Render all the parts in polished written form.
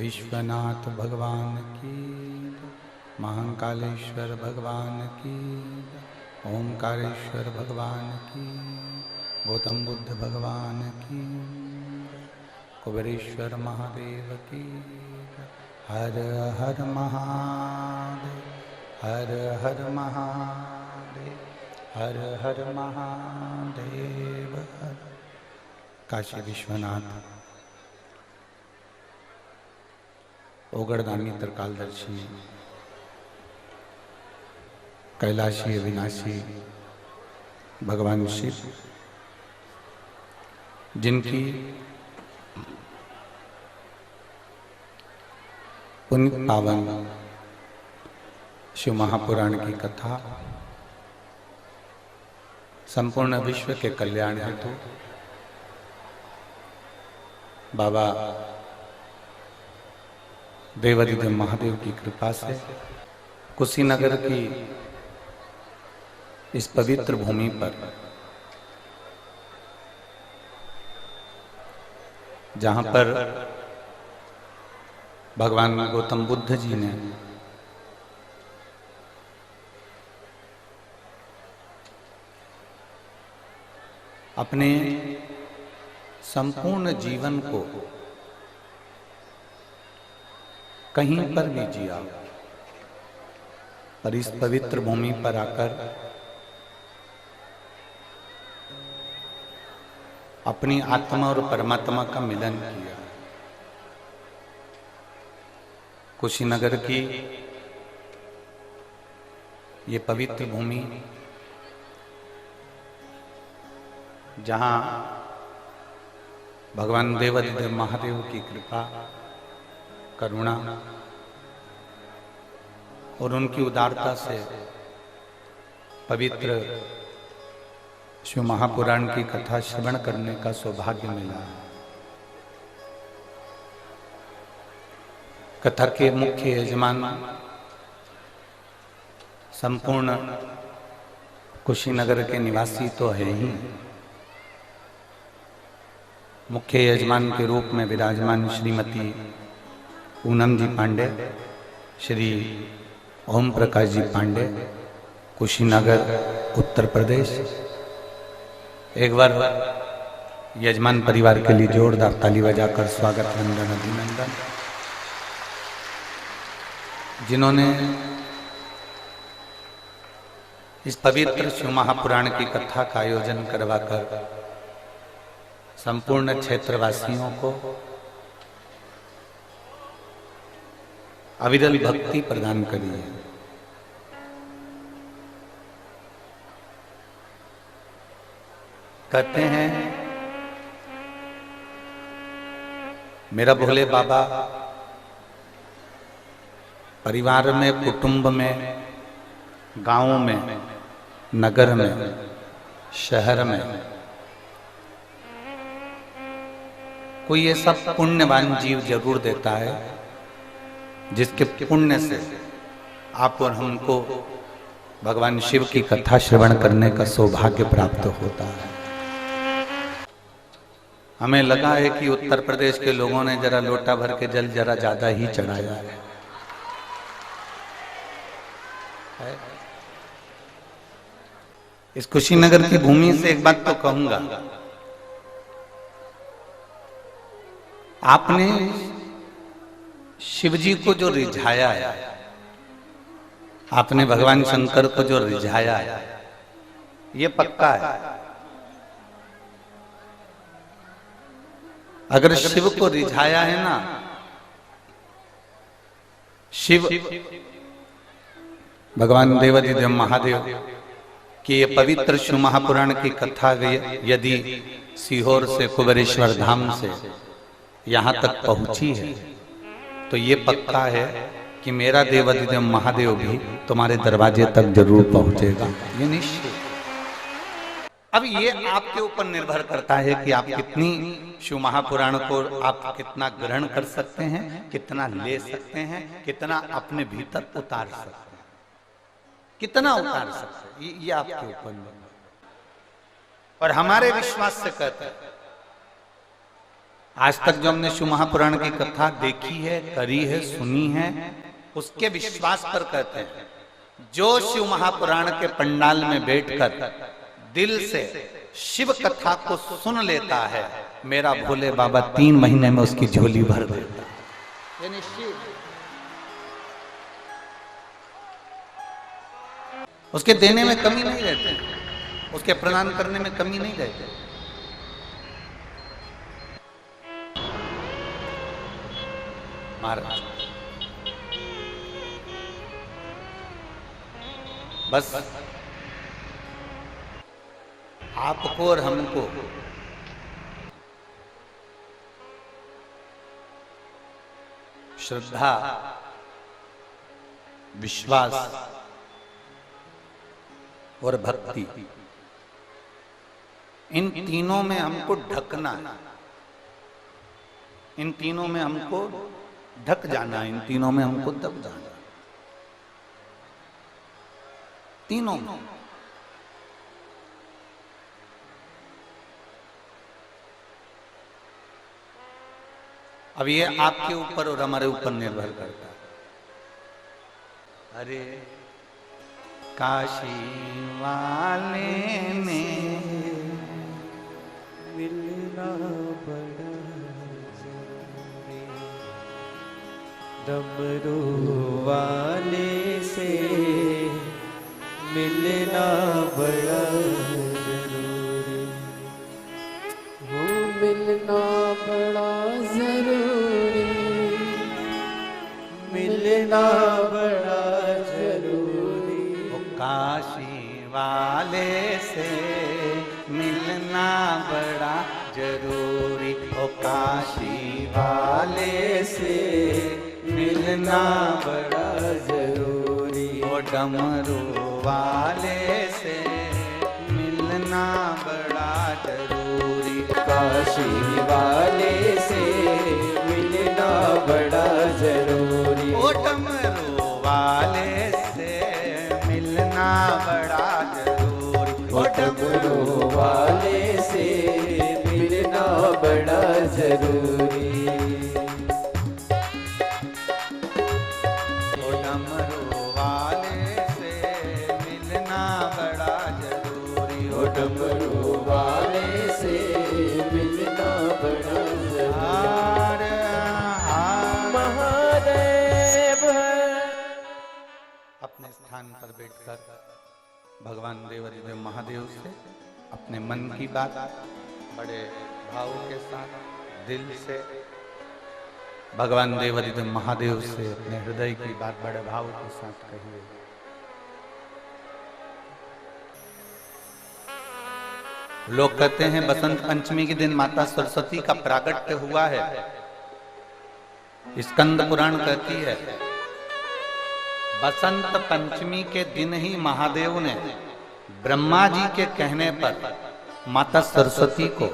विश्वनाथ भगवान की, महाकालेश्वर भगवान की, ओंकारेश्वर भगवान की, गौतम बुद्ध भगवान की, कुबेरेश्वर महादेव की। हर हर महादेव, हर हर महादेव, हर हर महादेव। काशी विश्वनाथ, ओगड़दानी त्रिकालदर्शी, कैलाशी अविनाशी भगवान शिव, जिनकी पुण्य पावन शिव महापुराण की कथा संपूर्ण विश्व के कल्याण हेतु बाबा देवाधिदेव महादेव की कृपा से कुशीनगर की इस पवित्र भूमि पर, जहां पर भगवान गौतम बुद्ध जी ने अपने संपूर्ण जीवन को कहीं पर भी जिया, पर इस पवित्र भूमि पर आकर अपनी आत्मा और परमात्मा का मिलन किया। कुशीनगर की ये पवित्र भूमि, जहां भगवान देवाधिदेव महादेव की कृपा, करुणा और उनकी उदारता से पवित्र शिव महापुराण की कथा श्रवण करने का सौभाग्य मिला। कथा के मुख्य यजमान संपूर्ण कुशीनगर के निवासी तो है ही, मुख्य यजमान के रूप में विराजमान श्रीमती पूनम जी पांडे, श्री ओम प्रकाश जी पांडे, कुशीनगर उत्तर प्रदेश। एक बार यजमान परिवार के लिए जोरदार ताली बजाकर स्वागत, वंदन, अभिनंदन। जिन्होंने इस पवित्र शिव महापुराण की कथा का आयोजन करवाकर संपूर्ण क्षेत्रवासियों को अविरल भक्ति प्रदान करी है। कहते हैं मेरा भोले बाबा परिवार में, कुटुंब में, गांव में, नगर में, शहर में कोई ये सब पुण्यवान जीव जरूर देता है, जिसके पुण्य से आप और हमको भगवान शिव की कथा श्रवण करने का सौभाग्य प्राप्त होता है। हमें लगा है कि उत्तर प्रदेश के लोगों ने जरा लोटा भर के जल जरा ज्यादा ही चढ़ाया है। इस कुशीनगर की भूमि से एक बात तो कहूंगा, आपने शिव जी को जो रिझाया है, आपने भगवान शंकर को जो रिझाया है, ये पक्का है। अगर शिव को रिझाया है ना, शिव भगवान देवाधिदेव महादेव कि ये पवित्र शिव महापुराण की कथा यदि सीहोर से, कुबेरेश्वर धाम से यहाँ तक पहुंची है, तो ये पक्का है कि मेरा देवाधिदेव महादेव भी तुम्हारे दरवाजे तक जरूर पहुंचेगा, ये निश्चित। अब ये आपके ऊपर निर्भर करता है कि आप कितनी शिव महापुराण को आप कितना ग्रहण कर सकते हैं, कितना ले सकते हैं, कितना अपने भीतर उतार सकते हैं, कितना उतार सकते हैं, ये आपके ऊपर निर्भर। और हमारे विश्वास से कहते हैं, आज तक जो हमने शिव महापुराण की कथा देखी है, करी है, सुनी है, उसके विश्वास पर कहते हैं, जो शिव महापुराण के पंडाल में बैठकर दिल से शिव कथा को सुन लेता है, मेरा भोले बाबा 3 महीने में उसकी झोली भर देता है। ये निश्चित, उसके देने में कमी नहीं रहती, उसके प्रदान करने में कमी नहीं रहती। महाराज बस आपको और हमको श्रद्धा, विश्वास और भक्ति, इन तीनों में हमको ढकना, इन तीनों में हमको ढक जाना, इन तीनों में हमको दब जाना, तीनों में। अब ये आपके ऊपर और हमारे ऊपर निर्भर करता है। अरे काशी वाले ने मिलना बड़ा जरूरी, डमरू वाले से मिलना बड़ा जरूरी, वो मिलना बड़ा जरूरी, मिलना बड़ा जरूरी, वो काशी वाले से मिलना बड़ा जरूरी, ओ काशी वाले से मिलना बड़ा जरूरी, ओ डमरू वाले से मिलना बड़ा जरूरी, काशी वाले से मिलना बड़ा जरूरी, ओ डमरू वाले से मिलना बड़ा जरूरी, ओ डमरू वाले से मिलना बड़ा जरूरी, ओ डमरू वाले से मिलना बड़ा जरूरी, ओ डमरू वाले से मिलना बड़ा जरूरी। महादेव अपने स्थान पर बैठकर भगवान देवाधिदेव महादेव से अपने मन की बात बड़े भाव के साथ दिल से भगवान देवाधिदेव महादेव से अपने हृदय की बात बड़े भाव के साथ कहिए। लोग कहते हैं बसंत पंचमी के दिन माता सरस्वती का प्रागट्य हुआ है। स्कंद पुराण कहती है बसंत पंचमी के दिन ही महादेव ने ब्रह्मा जी के कहने पर माता सरस्वती को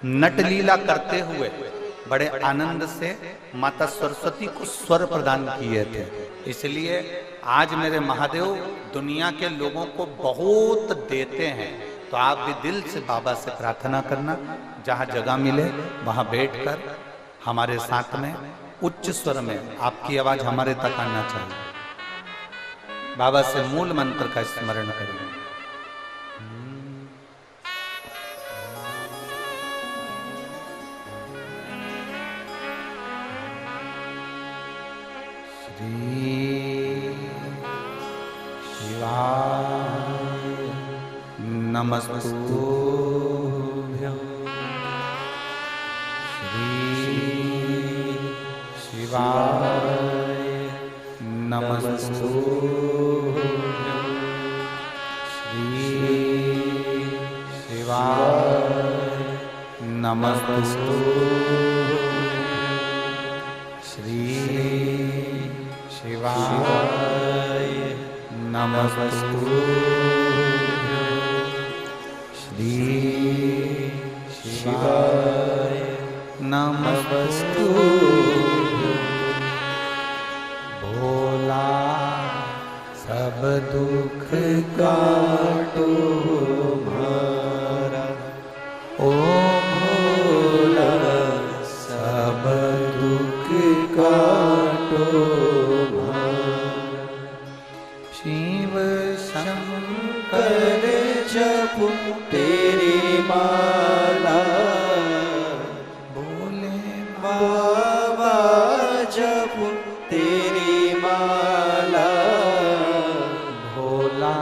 नटलीला करते हुए बड़े आनंद से माता सरस्वती को स्वर प्रदान किए थे। इसलिए आज मेरे महादेव दुनिया के लोगों को बहुत देते हैं। तो आप भी दिल से बाबा से प्रार्थना करना, जहाँ जगह मिले वहाँ बैठकर हमारे साथ में उच्च स्वर में आपकी आवाज हमारे तक आना चाहिए। बाबा से मूल मंत्र का स्मरण करें। श्री शिवाय नमस्तुभ्यं, श्री शिवाय नमस्तुभ्यं, श्री शिवाय नमस्तुभ्यं, श्री शिवाय नमस्तुभ्यं, श्री शिवाय नमस्तु भोला सब दुख काटो हमारा ओ भोला सब दुख काटो हमारा शिव शंकर जपू तेरी माला भोले बाबा जपू तेरी माला भोला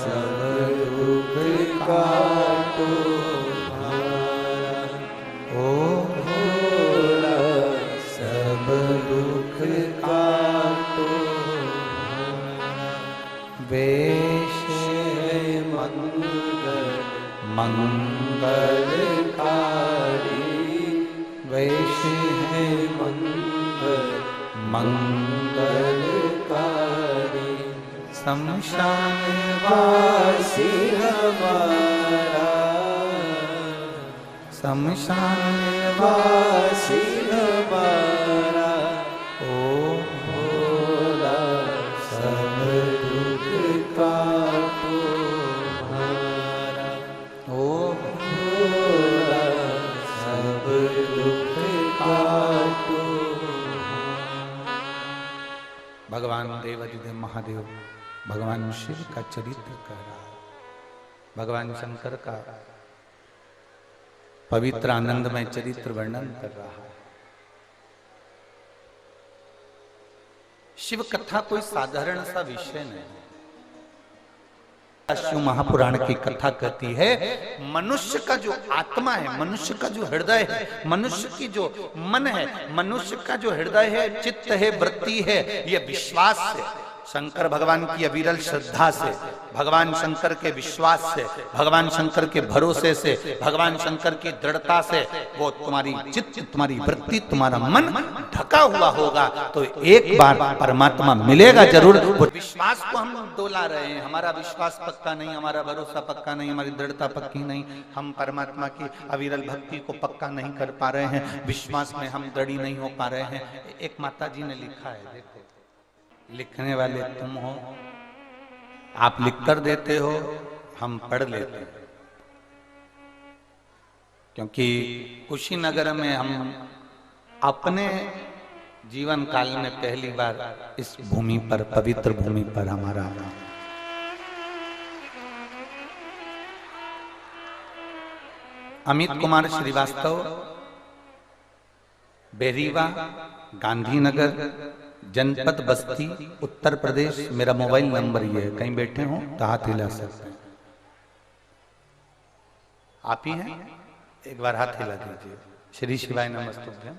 सब दुख काटो हमारा ओ भोला सब दुख काटो वेश मंगलकारी वैश है मंगलकारी शमशान वासी हमारा शमशान वासी हमारा ओ भोला सब दुख काटो हमारा ओ भोला सब दुख काटो भगवान देवाधिदेव महादेव भगवान शिव का चरित्र कह रहा है, भगवान शंकर का पवित्र आनंदमय चरित्र वर्णन कर रहा है। शिव कथा कोई साधारण सा विषय नहीं। शिव महापुराण की कथा कहती है मनुष्य का जो आत्मा है, मनुष्य का जो हृदय है, मनुष्य की जो मन है, मनुष्य का जो हृदय है, चित्त है, वृत्ति है, यह विश्वास से, शंकर भगवान की अविरल श्रद्धा से, भगवान शंकर के विश्वास से, भगवान शंकर के भरोसे से, भगवान शंकर की दृढ़ता से वो तुम्हारी चित्त, तुम्हारी वृत्ति, तुम्हारा मन ढका हुआ होगा तो एक बार परमात्मा मिलेगा जरूर। वो विश्वास को हम डोला रहे हैं, हमारा विश्वास पक्का नहीं, हमारा भरोसा पक्का नहीं, हमारी दृढ़ता पक्की नहीं, हम परमात्मा की अविरल भक्ति को पक्का नहीं कर पा रहे हैं, विश्वास में हम दृढ़ नहीं हो पा रहे हैं। एक माता जी ने लिखा है, देखो, लिखने वाले तुम हो, आप लिखकर देते हो, हम पढ़ लेते हैं, क्योंकि कुशीनगर में हम अपने जीवन काल में पहली बार इस भूमि पर, पवित्र भूमि पर हमारा आना। अमित कुमार श्रीवास्तव, बेरीवा, गांधीनगर, जनपद बस्ती, उत्तर प्रदेश। मेरा मोबाइल नंबर ये है, कहीं बैठे हो तो हाथ हिला सकते हैं। आप ही हैं, एक बार हाथ हिला दीजिए। श्री शिवाय नमस्तुभ्यं।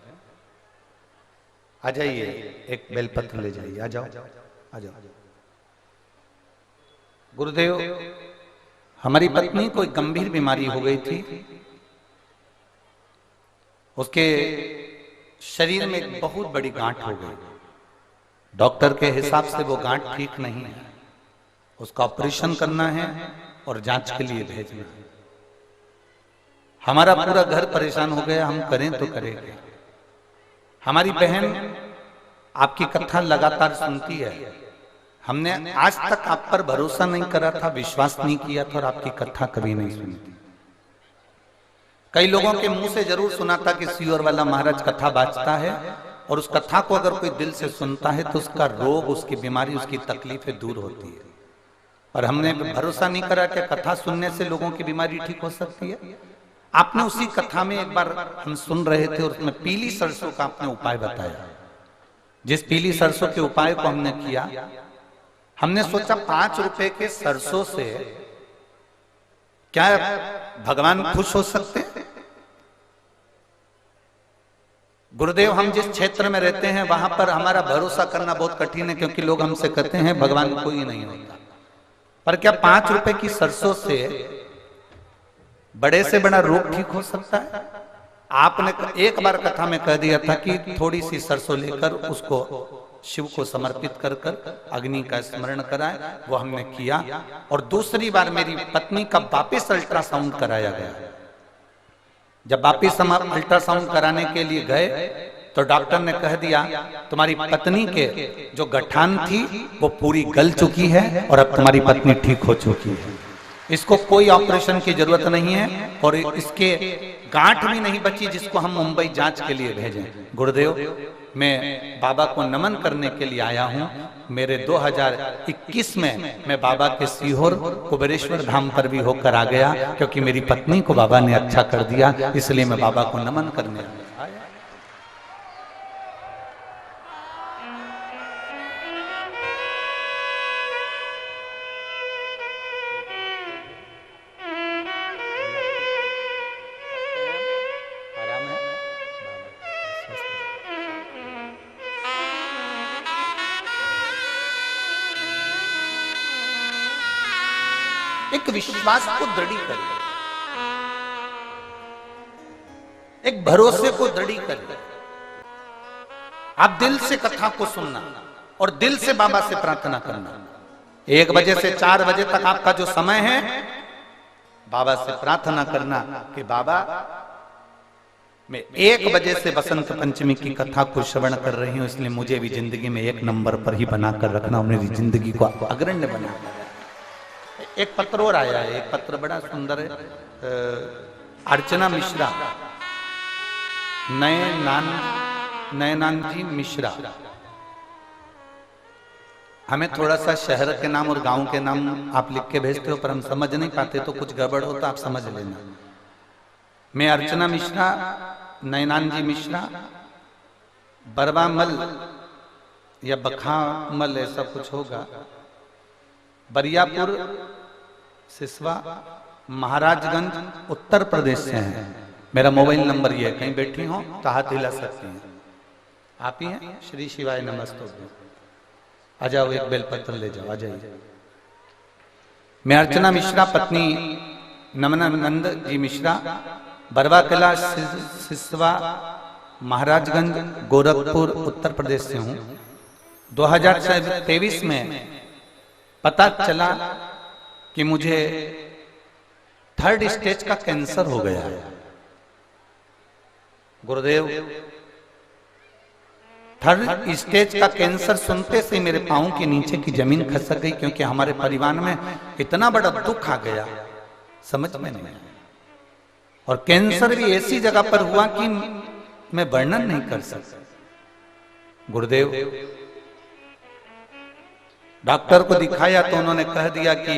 आ जाइए, एक बेलपत्र ले जाइए, आ जाओ, आ जाओ। गुरुदेव, हमारी पत्नी को एक गंभीर बीमारी हो गई थी, उसके शरीर में एक बहुत बड़ी गांठ हो गई। डॉक्टर के हिसाब से वो गांठ ठीक नहीं है, उसका ऑपरेशन करना है और जांच के लिए भेजना है। हमारा पूरा घर परेशान हो गया, हम करें तो करें क्या। हमारी बहन आपकी कथा लगातार सुनती है, हमने आज तक आप पर भरोसा नहीं करा था, विश्वास नहीं किया था और आपकी कथा कभी नहीं सुनी थी। कई लोगों के मुंह से जरूर सुना था कि सीहोर वाला महाराज कथा बाजता है और उस कथा को अगर कोई दिल से सुनता है तो उसका रोग, उसकी बीमारी, उसकी तकलीफें दूर होती है। और हमने भरोसा नहीं करा कि कथा सुनने से लोगों की बीमारी ठीक हो सकती है। आपने उसी कथा में एक बार हम सुन रहे थे और उसमें पीली सरसों का आपने उपाय बताया। जिस पीली सरसों के उपाय को हमने किया, हमने सोचा 5 रुपए के सरसों से क्या भगवान खुश हो सकते हैं। गुरुदेव, हम जिस क्षेत्र में रहते हैं वहां पर हमारा भरोसा करना बहुत कठिन है, क्योंकि लोग हमसे कहते हैं भगवान कोई नहीं होता। पर क्या 5 रुपए की सरसों से बड़े से बड़ा रोग ठीक हो सकता है? आपने एक बार कथा में कह दिया था कि थोड़ी सी सरसों लेकर उसको शिव को समर्पित कर कर अग्नि का स्मरण कराए, वो हमने किया। और दूसरी बार मेरी पत्नी का वापिस अल्ट्रासाउंड कराया गया। जब वापिस हम अल्ट्रासाउंड कराने के लिए गए तो डॉक्टर ने कह दिया तुम्हारी पत्नी के जो गठान थी वो पूरी गल चुकी है और अब तुम्हारी पत्नी ठीक हो चुकी है, इसको कोई ऑपरेशन की जरूरत नहीं है और इसके गांठ भी नहीं बची जिसको हम मुंबई जांच के लिए भेजें। गुरुदेव, मैं बाबा को नमन करने के लिए आया हूं। मेरे 2021 में मैं बाबा के सीहोर कुबेरेश्वर धाम पर भी होकर आ गया, क्योंकि मेरी पत्नी को बाबा ने अच्छा कर दिया, इसलिए मैं बाबा को नमन करने आया। एक विश्वास को दृढ़ करें, एक भरोसे को दृढ़ करें। आप दिल से कथा को सुनना और दिल से बाबा से प्रार्थना करना। 1 बजे से 4 बजे तक आपका जो समय है, बाबा से प्रार्थना करना कि बाबा मैं 1 बजे से बसंत पंचमी की कथा को श्रवण कर रही हूं, इसलिए मुझे भी जिंदगी में 1 नंबर पर ही बनाकर रखना, मेरी जिंदगी को अग्रण्य बना। एक पत्र और आया है, एक पत्र बड़ा सुंदर है, अर्चना मिश्रा, नयनान जी मिश्रा। हमें थोड़ा सा शहर के नाम और गांव के नाम आप लिख के भेजते हो, पर हम समझ नहीं पाते, तो कुछ गड़बड़ हो तो आप समझ लेना। मैं अर्चना मिश्रा, नयनान जी मिश्रा, बरवामल या बखामल ऐसा कुछ होगा, बरियापुर सिसवा महाराजगंज उत्तर प्रदेश से हैं। मेरा मोबाइल नंबर ये है, कहीं बैठी हो तो हाथ हिला सकती हैं। आप ही हैं? श्री शिवाय नमस्तुभ्यं। आ जाओ, एक बेलपत्र ले जाओ, आ जाइए। मैं अर्चना मिश्रा, पत्नी नमनानंद जी मिश्रा, बरवा किला सिसवा महाराजगंज गोरखपुर उत्तर प्रदेश से हूं। 2023 में पता चला कि मुझे 3rd स्टेज का कैंसर हो गया है। गुरुदेव, 3rd स्टेज का कैंसर सुनते से मेरे पांव के नीचे की जमीन खसक गई, क्योंकि हमारे परिवार में इतना बड़ा दुख आ गया, समझ में नहीं आया। और कैंसर भी ऐसी जगह पर हुआ कि मैं वर्णन नहीं कर सकता। गुरुदेव, डॉक्टर को दिखाया तो उन्होंने कह दिया कि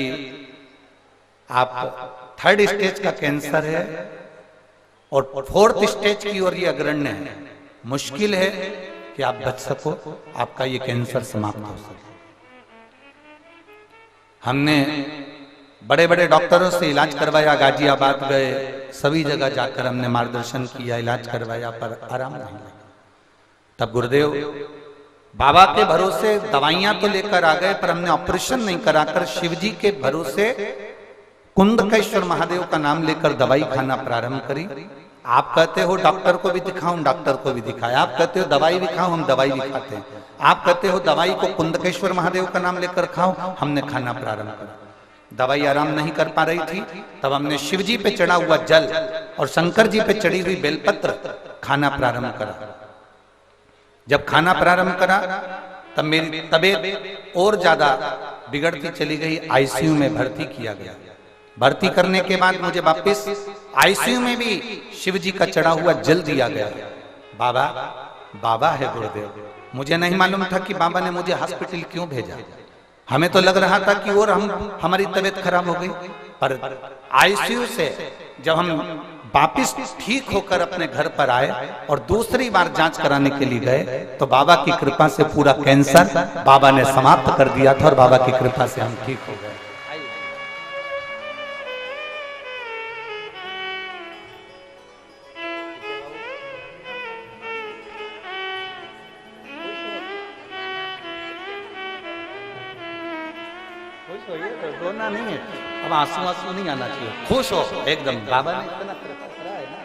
आप 3rd स्टेज का कैंसर है और 4th स्टेज की ओर ये अग्रण्य है, मुश्किल है कि आप बच सको, आपका ये कैंसर समाप्त हो सके। हमने बड़े बड़े डॉक्टरों से इलाज करवाया, गाजियाबाद गए, सभी जगह जाकर हमने मार्गदर्शन किया, इलाज करवाया, पर आराम नहीं लगा। तब गुरुदेव बाबा के भरोसे दवाइयां तो लेकर आ गए, पर हमने ऑपरेशन नहीं कराकर शिव जी के भरोसे कुंदकेश्वर महादेव का नाम लेकर दवाई खाना प्रारंभ करी। आप कहते हो डॉक्टर को भी दिखाऊं, डॉक्टर को भी दिखाया। आप कहते हो दवाई भी खाओ, हम दवाई भी खाते हैं। आप कहते हो दवाई को कुंदकेश्वर महादेव का नाम लेकर खाओ, हमने खाना प्रारंभ करा। दवाई आराम नहीं कर पा रही थी, तब हमने शिव जी पे चढ़ा हुआ जल और शंकर जी पे चढ़ी हुई बेलपत्र खाना प्रारंभ करा। जब खाना प्रारंभ करा तब मेरी तबीयत और ज्यादा बिगड़ती चली गई, आईसीयू में भर्ती किया गया। भर्ती करने के बाद मुझे वापस आईसीयू में भी शिव जी का चढ़ा हुआ जल दिया गया। बाबा बाबा है गुरुदेव, मुझे नहीं मालूम था कि बाबा ने मुझे हॉस्पिटल क्यों भेजा। हमें तो लग रहा था कि और हमारी तबीयत खराब हो गई, पर आईसीयू से जब हम वापिस ठीक होकर अपने घर पर आए और दूसरी बार जांच कराने के लिए गए, तो बाबा की कृपा से पूरा कैंसर बाबा ने समाप्त कर दिया था और बाबा की कृपा से हम ठीक हो गए। रोना नहीं है, अब आंसू आंसू नहीं आना चाहिए, खुश हो एकदम। बाबा ने इतना कृपा करा है ना।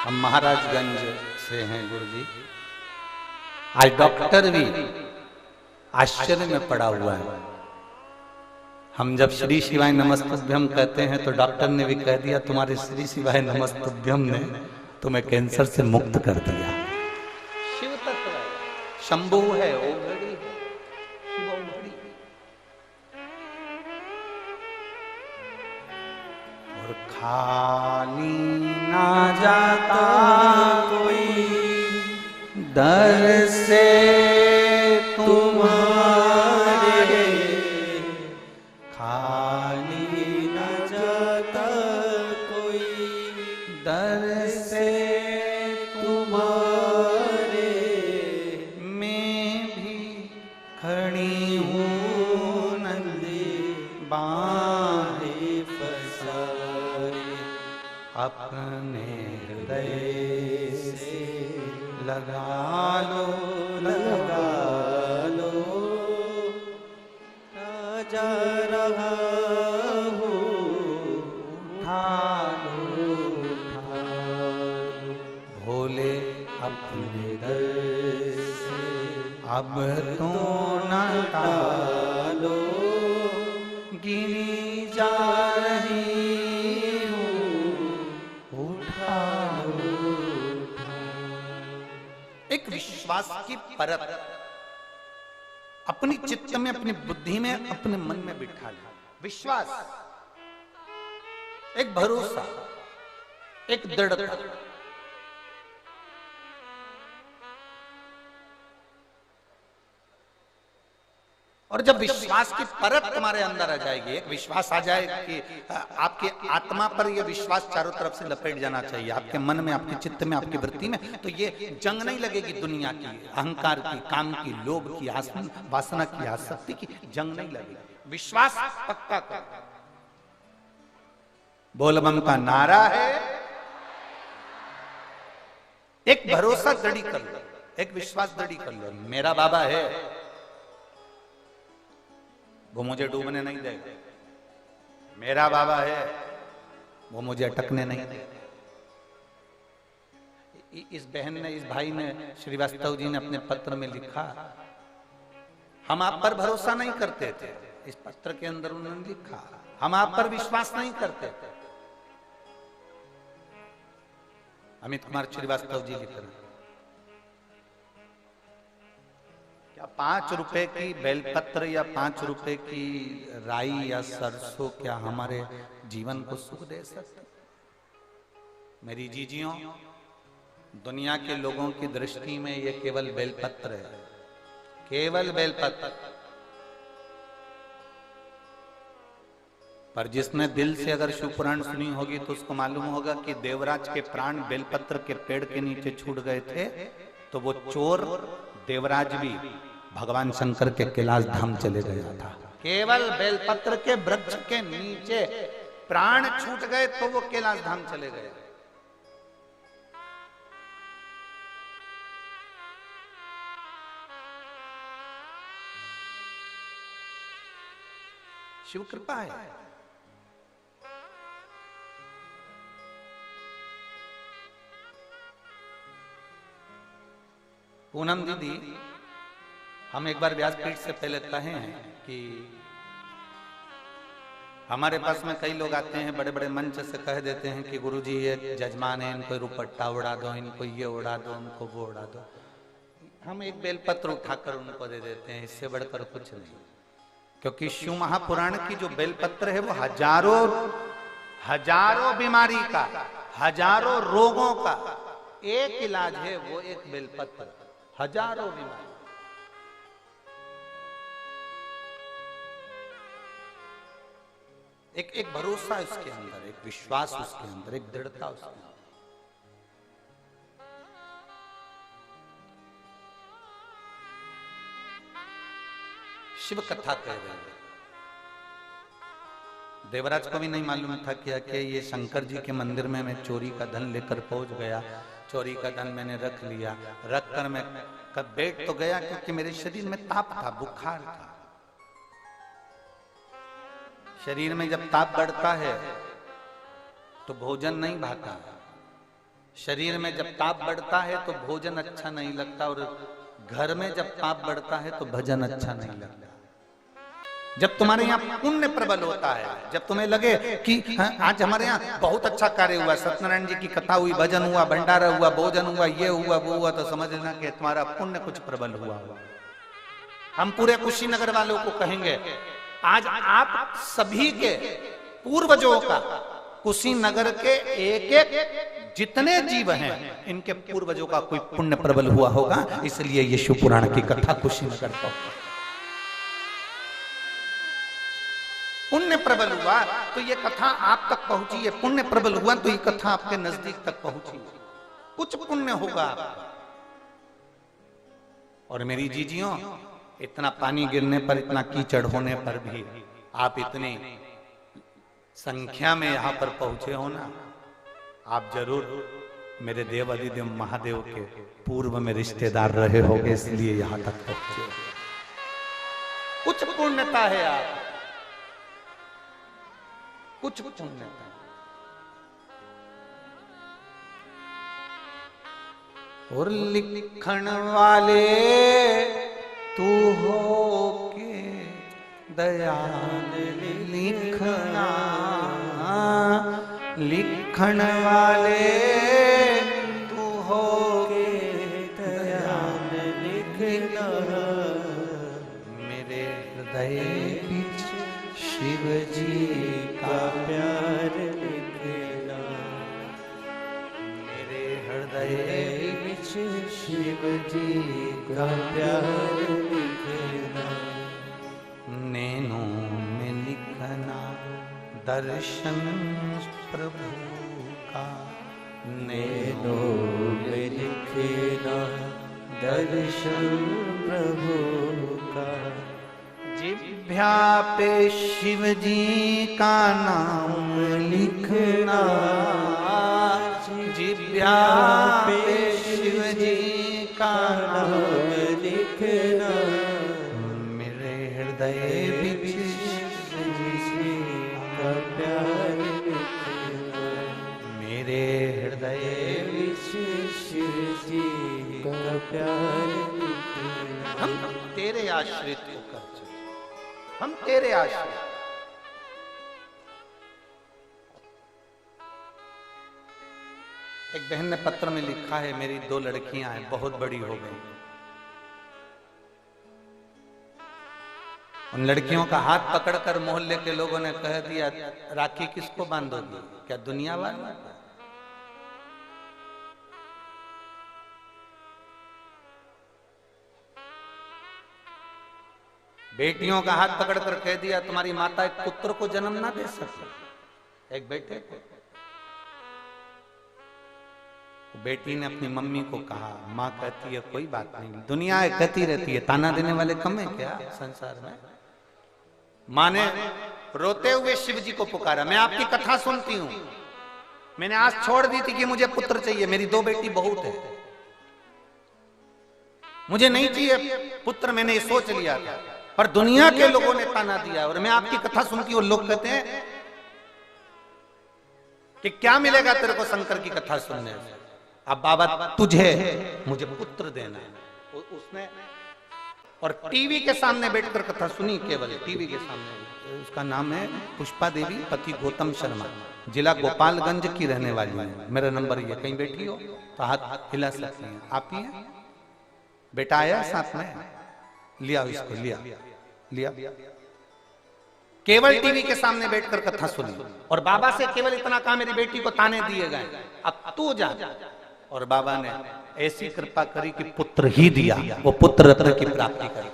हम महाराजगंज से हैं गुरु जी। आज डॉक्टर भी आश्चर्य में पड़ा हुआ है। हम जब श्री शिवाय नमस्तुभ्यम कहते हैं तो डॉक्टर ने भी कह दिया तुम्हारे श्री शिवाय नमस्तुभ्यम ने तुम्हें कैंसर से मुक्त कर दिया। शिव तत्व है, शंभु है, ओघड़ी है, शिव ओघड़ी। और खाली ना जाता कोई दर से तुम्हारे, खाली ना जाता कोई दर से तुम्हारे, मैं भी खड़ी हूँ नंदी बाहें फसाए, अपने हृदय से लगा लो जा रहा हूँ, उठा लो भोले अपने दर से अब तो न टालो, गिरी जा रही हूँ, उठा लो। एक विश्वास की परत अपनी चित्त में, अपनी बुद्धि में, अपने मन में बिठा ले। विश्वास, एक भरोसा, एक दृढ़ता। और जब विश्वास की परत तुम्हारे अंदर आ जाएगी, एक विश्वास आ जाए कि आपके आत्मा पर यह विश्वास चारों तरफ से लपेट जाना चाहिए, आपके मन में, आपके चित्त में, आपकी वृत्ति में, तो ये जंग नहीं लगेगी दुनिया की, अहंकार की, काम की, लोभ की, वासना की, आसक्ति की जंग नहीं लगेगी। विश्वास पक्का कर। बोलबम का नारा है, एक भरोसा दृढ़ कर लो, एक विश्वास दृढ़ कर लो। मेरा बाबा है, वो मुझे डूबने नहीं देगा। मेरा बाबा है, वो मुझे अटकने नहीं देगा। इस बहन ने, इस भाई ने, श्रीवास्तव जी ने अपने पत्र में लिखा, हम आप पर भरोसा नहीं करते थे। इस पत्र के अंदर उन्होंने लिखा, हम आप पर विश्वास नहीं करते थे। अमित कुमार श्रीवास्तव जी लिख रहे, 5 रुपए की बेलपत्र या 5 रुपए की राई या सरसों क्या हमारे जीवन को सुख दे सकते? मेरी जीजियों, दुनिया के लोगों की दृष्टि में ये केवल बेलपत्र है, केवल बेलपत्र। पर जिसने दिल से अगर शिव पुराण सुनी होगी तो उसको मालूम होगा कि देवराज के प्राण बेलपत्र के पेड़ के नीचे छूट गए थे, तो वो चोर देवराज भी भगवान शंकर के कैलाश धाम चले गया था। केवल बेलपत्र के वृक्ष के नीचे प्राण छूट गए तो वो कैलाश धाम चले गए। शिव कृपा है। पूनम दीदी, हम एक बार व्यासपीठ से पहले कहे हैं कि हमारे पास में कई लोग आते हैं, बड़े बड़े मंच से कह देते हैं कि गुरुजी ये जजमान है, इनको रुपट्टा उड़ा दो, इनको ये उड़ा दो, उनको वो उड़ा दो। हम एक बेलपत्र उठाकर उनको दे देते हैं, इससे बढ़कर कुछ नहीं। क्योंकि शिव महापुराण की जो बेलपत्र है वो हजारों बीमारी का, हजारों रोगों का एक इलाज है, वो एक बेलपत्र। हजारों बीमारी। एक भरोसा उसके अंदर, एक विश्वास उसके अंदर, एक दृढ़ता उसके अंदर। शिव कथा कह रहे हैं। देवराज को भी नहीं मालूम था कि ये शंकर जी के मंदिर में मैं चोरी का धन लेकर पहुंच गया, चोरी का धन मैंने रख लिया, रख कर मैं कब बैठ तो गया, क्योंकि मेरे शरीर में ताप था, बुखार था। शरीर में जब ताप बढ़ता है तो भोजन नहीं भाता, शरीर में जब ताप बढ़ता है तो भोजन अच्छा नहीं लगता, और घर में जब ताप बढ़ता है तो भजन अच्छा नहीं लगता। जब तुम्हारे यहाँ पुण्य प्रबल होता है, जब तुम्हें लगे कि आज हमारे यहाँ बहुत अच्छा कार्य हुआ, सत्यनारायण जी की कथा हुई, भजन हुआ, भंडारा हुआ, भोजन हुआ, ये हुआ वो हुआ, तो समझ लेना कि तुम्हारा पुण्य कुछ प्रबल हुआ। हम पूरे कुशीनगर वालों को कहेंगे, आज आप सभी के पूर्वजों का, कुशीनगर के एक एक जितने जीव हैं, इनके पूर्वजों का कोई पुण्य प्रबल हुआ होगा, इसलिए ये शिव पुराण की कथा कुशीनगर का पुण्य प्रबल हुआ तो ये कथा आप तक पहुंची है, पुण्य प्रबल हुआ तो ये कथा आपके नजदीक तक पहुंची, कुछ पुण्य होगा। और मेरी जीजियों, इतना पानी गिरने पर, इतना कीचड़ होने पर भी आप इतनी संख्या में यहां पर पहुंचे हो ना, आप जरूर मेरे देव अधिदेव महादेव के पूर्व में रिश्तेदार रहे होगे, इसलिए यहां तक पहुंचे। कुछ पुण्यता है आप, कुछ पुण्यता। और लिखण वाले तू हो के दयाल लिखना, लिखण वाले तू हो के दयाल लिखना, मेरे हृदय बीच शिव जी का प्यार लिखना, मेरे हृदय बीच शिव जी का प्यार लिखना, नैनों में लिखना दर्शन प्रभु का, नैनों में लिखना दर्शन प्रभु का, जिभ्या पे शिव जी का नाम लिखना, जिभ्या पे शिव जी का नाम लिखना, मेरे हृदय बीच शिव जी का प्यार लिखना, मेरे हृदय बीच शिव जी का प्यार लिखना। हम तेरे आश्रित होकर चले, हम तेरे आश्रित। एक बहन ने पत्र में लिखा है, मेरी 2 लड़कियां हैं, बहुत बड़ी हो गई। उन लड़कियों का हाथ पकड़कर मोहल्ले के लोगों ने कह दिया, राखी किसको बांधोगी, क्या दुनिया वाला? बेटियों का हाथ पकड़कर कह दिया, तुम्हारी माता एक पुत्र को जन्म ना दे सकती, एक बेटे को। बेटी ने अपनी मम्मी को कहा, माँ कहती है कोई बात नहीं, दुनिया कहती रहती है, ताना देने वाले कम है क्या संसार में। माँ ने रोते हुए शिव जी को पुकारा, मैं आपकी कथा सुनती हूँ, मैंने आज छोड़ दी थी कि मुझे पुत्र चाहिए, मेरी 2 बेटी बहुत है, मुझे नहीं चाहिए पुत्र, मैंने ये सोच लिया था, पर दुनिया के लोगों ने ताना दिया, और मैं आपकी कथा सुनती हूँ, लोग कहते हैं कि क्या मिलेगा तेरे को शंकर की कथा सुनने से, अब बाबा तुझे मुझे पुत्र देना है। उसने और टीवी के सामने बैठकर कथा सुनी, केवल टीवी के सामने। उसका नाम है पुष्पा देवी, पति गौतम शर्मा, जिला गोपालगंज की रहने वाली है। मेरा नंबर ये, कहीं बैठी हो तो हाथ हिला सकती हैं। आप ही हैं? बेटा आया साथ में, लिया इसको, लिया। केवल टीवी के सामने बैठकर कथा सुनी, और बाबा से केवल इतना कहा, मेरी बेटी को ताने दिए गए, अब तू जा। और बाबा ने ऐसी कृपा करी कि पुत्र ही दिया, वो पुत्र रत्न की प्राप्ति करी।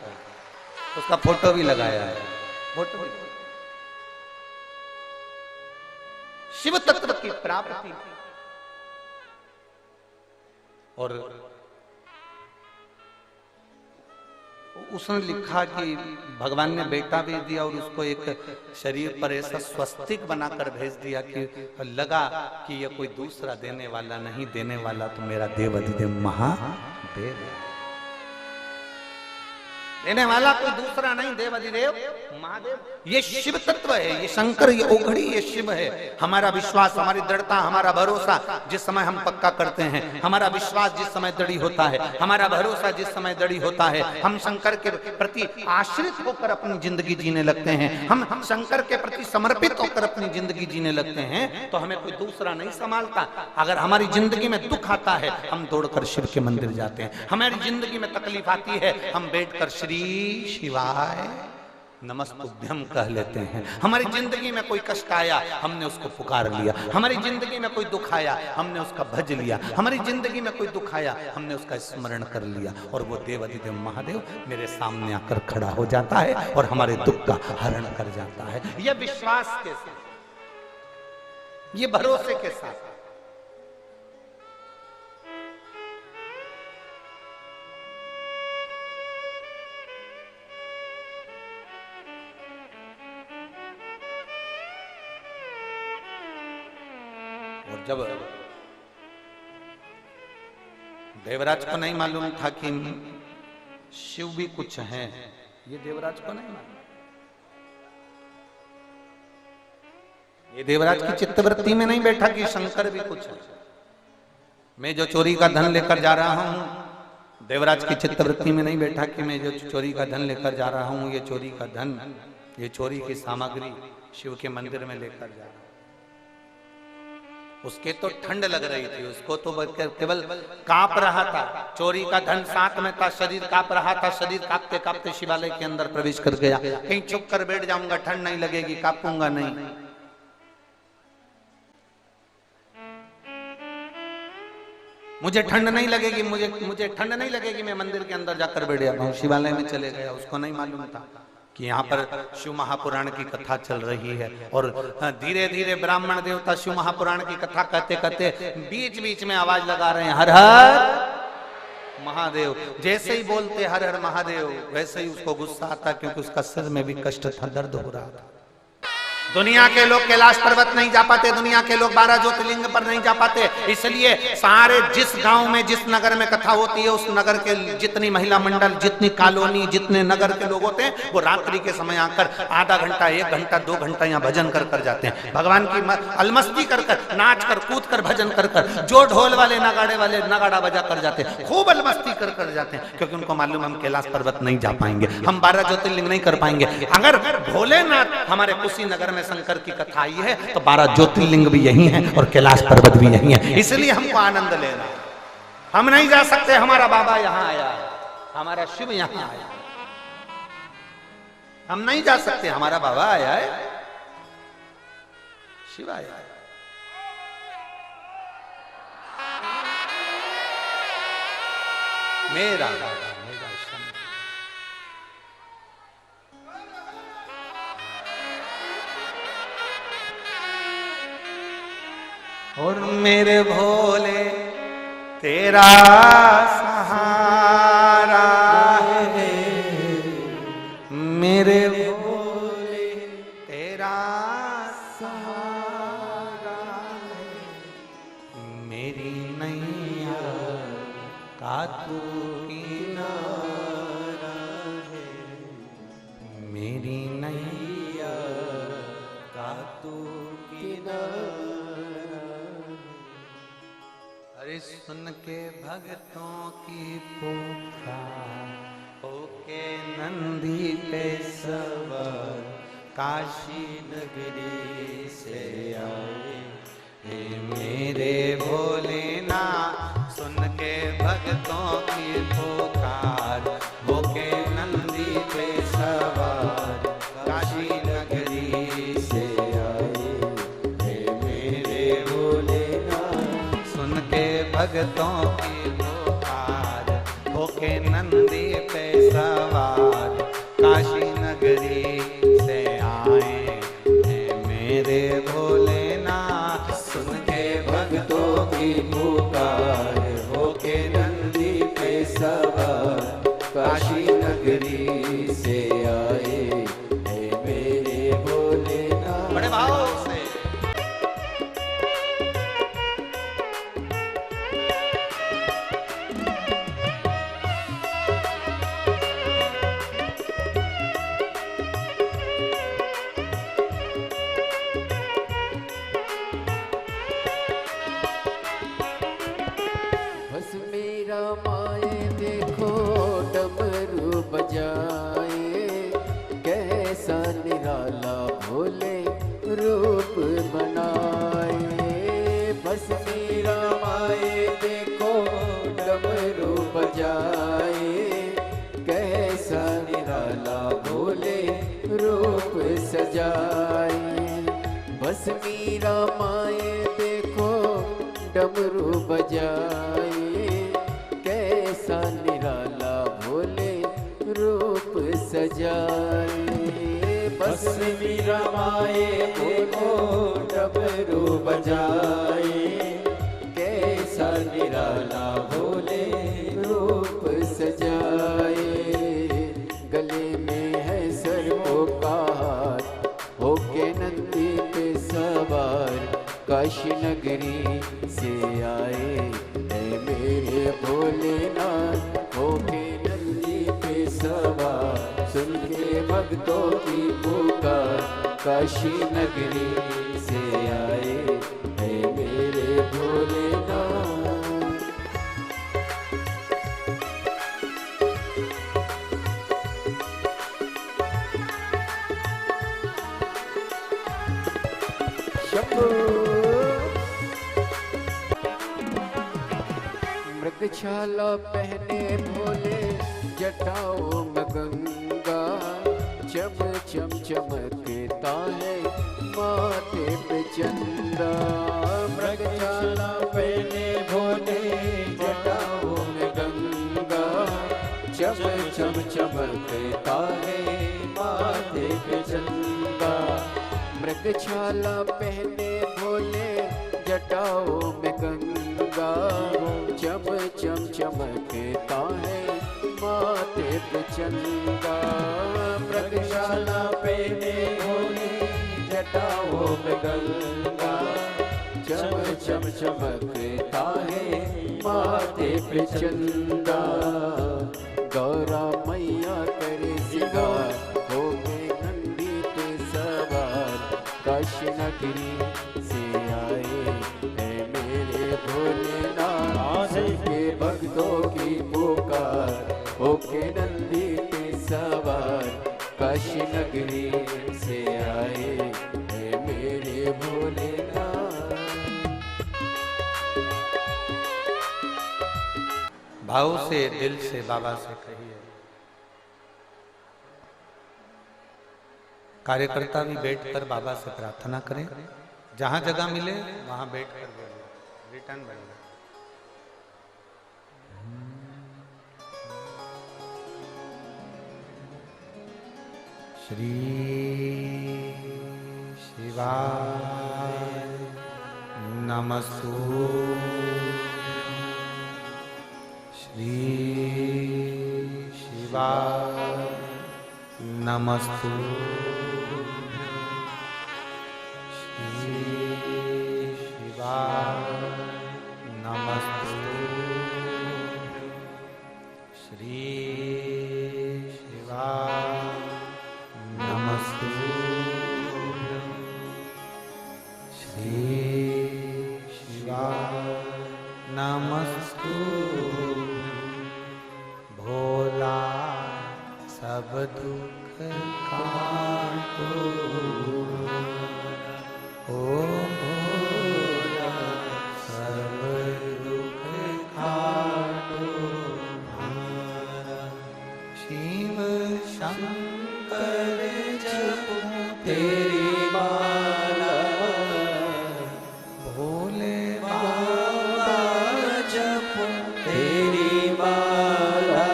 उसका फोटो भी लगाया है, फोटो भी। शिव तत्व की प्राप्ति। और उसने लिखा कि भगवान ने बेटा भी दिया और उसको एक शरीर पर ऐसा स्वस्तिक बनाकर भेज दिया कि लगा कि ये कोई दूसरा देने वाला नहीं, देने वाला तो मेरा देव अधिदेव महादेव। देने वाला कोई दूसरा नहीं, देव अधिदेव महादेव। ये शिव तत्व है, ये शंकर, ये ओघड़ी, ये शिव है। हमारा विश्वास, हमारी दृढ़ता, हमारा भरोसा जिस समय हम पक्का करते हैं, हमारा विश्वास जिस समय दृढ़ होता है, हमारा भरोसा जिस समय दृढ़ होता है, हम शंकर के प्रति आश्रित होकर अपनी जिंदगी जीने लगते हैं, हम शंकर के प्रति समर्पित होकर अपनी जिंदगी जीने लगते हैं, तो हमें कोई दूसरा नहीं संभालता। अगर हमारी जिंदगी में दुख आता है, हम दौड़कर शिव के मंदिर जाते हैं। हमारी जिंदगी में तकलीफ आती है, हम बैठकर श्री शिवाय नमस्तुभ्यम कह लेते हैं। हमारी जिंदगी में कोई कष्ट आया, हमने उसको पुकार लिया। हमारी जिंदगी में कोई दुख आया, हमने उसका भज लिया। हमारी जिंदगी में कोई दुख आया, हमने उसका स्मरण कर लिया, और वो देव अधिदेव महादेव मेरे सामने आकर खड़ा हो जाता है और हमारे दुख का हरण कर जाता है। यह विश्वास के साथ, ये भरोसे के साथ। और जब देवराज को नहीं मालूम था कि शिव भी कुछ है, ये देवराज को नहीं मालूम। ये देवराज की चित्तवृत्ति में नहीं बैठा कि शंकर भी कुछ है। मैं जो चोरी का धन लेकर जा रहा हूं, देवराज की चित्तवृत्ति में नहीं बैठा कि मैं जो चोरी का धन लेकर जा रहा हूं, ये चोरी का धन, ये चोरी की सामग्री शिव के मंदिर में लेकर जा रहा हूं। उसके तो ठंड लग रही थी, उसको तो केवल कांप रहा था। चोरी का धन साथ में था, शरीर कांप रहा था। शरीर कांपते कांपते शिवालय के अंदर प्रवेश कर गया। कहीं चुप कर बैठ जाऊंगा, ठंड नहीं लगेगी, कांपूंगा नहीं। मुझे ठंड नहीं लगेगी, मुझे ठंड नहीं लगेगी, मैं मंदिर के अंदर जाकर बैठ जाता हूँ। शिवालय में चले गया। उसको नहीं मालूम था कि यहाँ पर शिव महापुराण की कथा चल रही है, और धीरे धीरे ब्राह्मण देवता शिव महापुराण की कथा कहते कहते बीच बीच में आवाज लगा रहे हैं, हर हर महादेव। जैसे ही बोलते हर हर महादेव, वैसे ही उसको गुस्सा आता, क्योंकि उसका सिर में भी कष्ट था, दर्द हो रहा था। दुनिया के लोग कैलाश पर्वत नहीं जा पाते, दुनिया के लोग 12 ज्योतिर्लिंग पर नहीं जा पाते, इसलिए सारे जिस गांव में, जिस नगर में कथा होती है, उस नगर के जितनी महिला मंडल, जितनी कॉलोनी, जितने नगर के लोग होते हैं, वो रात्रि के समय आकर आधा घंटा, 1 घंटा, 2 घंटा यहाँ भजन कर कर जाते हैं। भगवान की अलमस्ती कर कर, नाच कर, कूद कर, भजन कर कर, जो ढोल वाले नगाड़े वाले नगाड़ा बजा कर जाते हैं, खूब अलमस्ती कर कर जाते हैं, क्योंकि उनको मालूम हम कैलाश पर्वत नहीं जा पाएंगे, हम 12 ज्योतिर्लिंग नहीं कर पाएंगे। अगर भोलेनाथ हमारे कुशीनगर में शंकर की कथा आई है, तो 12 ज्योतिर्लिंग भी यही हैं और कैलाश पर्वत भी यही है। इसलिए हमको आनंद लेना। हम नहीं जा सकते, हमारा बाबा यहाँ आया, हमारा शिव यहाँ आया। हम नहीं जा सकते, हमारा बाबा आया है, शिव आया है। मेरा बाबा, मेरा शंकर। और मेरे भोले तेरा सहारा है, मेरे भोले तेरा सहारा है, मेरी नैया का तू किनारा है, मेरी नैया का तू किनारा। अरे सुन के भक्तों की पुकार, होके नंदी पे सवार, काशी नगरी से आए हे मेरे भोलेनाथ। सुन के भक्तों की पुकार, होके नंदी पे सवार, काशी नगरी से आए हे मेरे भोलेनाथ। सुन के भक्तों की पुकार, होके नंदी पे सवार, काशी नगरी से आए हैं मेरे भोलेनाथ। सुन के भक्तों की पुकार, होके नंदी पे सवार, काशी नगरी से आए हैं मेरे भोलेनाथ। बड़े भाव से सजाए। बस मीरा माए देखो डमरू बजाए, कैसा निराला भोले रूप सजाए। बस मीरा माए देखो डमरू बजाए, कैसा निराला भोले रूप सजाए। गले में है सर्पों का हार, होके नंदी पे सवार, काशी नगरी से आए है मेरे भोलेनाथ। होके नंदी पे सवार, सुन के भक्तों की पुकार, काशी नगरी से आए है मेरे भोलेनाथ। मृगछाला पहने भोले जटाओं में गंगा, चम चम चमकता है माथे पे चंदा। मृगछाला पहने भोले जटाओं में गंगा, चम चम चमकता है माथे पे चंदा। मृगछाला पहने भोले जटाओं में गंगा, चम चम चमकता है माथे पे चंदा। मृगशाला पहने भोले जटाओं में गंगा, चम चम चमकता है माथे पे चंदा। गौरा मैया करे सिंगार, हो गए नंदी पे सवार, काशी नगरी से आए है मेरे भोलेनाथ। के भक्तों की पुकार, होके नंदी पे सवार, काशी नगरी से आए है मेरे भोलेनाथ। भाव से दिल से बाबा से कहिए। कार्यकर्ता भी बैठकर बाबा से प्रार्थना करें, जहां जगह मिले वहां बैठकर बोलिए, रिटर्न बनेगा। श्री शिवाय नमस्तु, श्री शिवाय नमस्तु, श्री शिवाय नमस्तु, श्री शिवाय नमस्तु, श्री शिवाय नमस्तु। भोला सब दुख काटो, ओ भोला सब दुख काटो। शिव शंकर जपो तेरी माला, भोले बाबा जपो तेरी माला।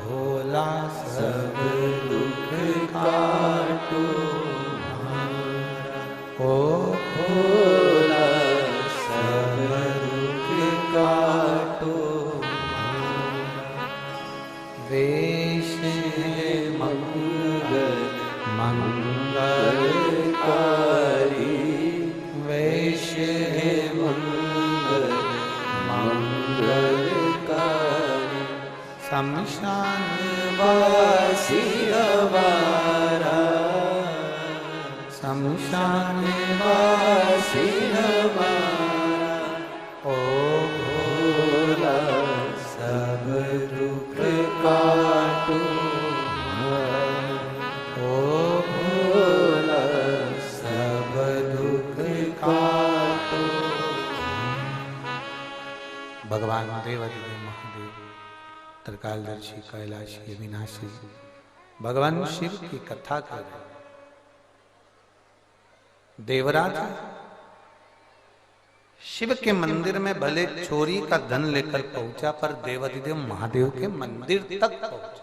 भोला सब दुख काटो, ओ भोला सब दुख काटो। वेश है मंगल मंगलकारी, वेश है मंगल मंगलकारी। शमशान वासी हमारा, शमशान वासी हमारा। ओ भोला सब दुख काटो, ओ भोला सब दुख काटो। भगवान देवाधिदेव महादेव त्रिकालदर्शी कैलाशी अविनाशी भगवान शिव की कथा कर रहे। देवराज शिव के मंदिर में भले चोरी का धन लेकर पहुंचा, पर देवाधिदेव महादेव के मंदिर तक पहुंचा।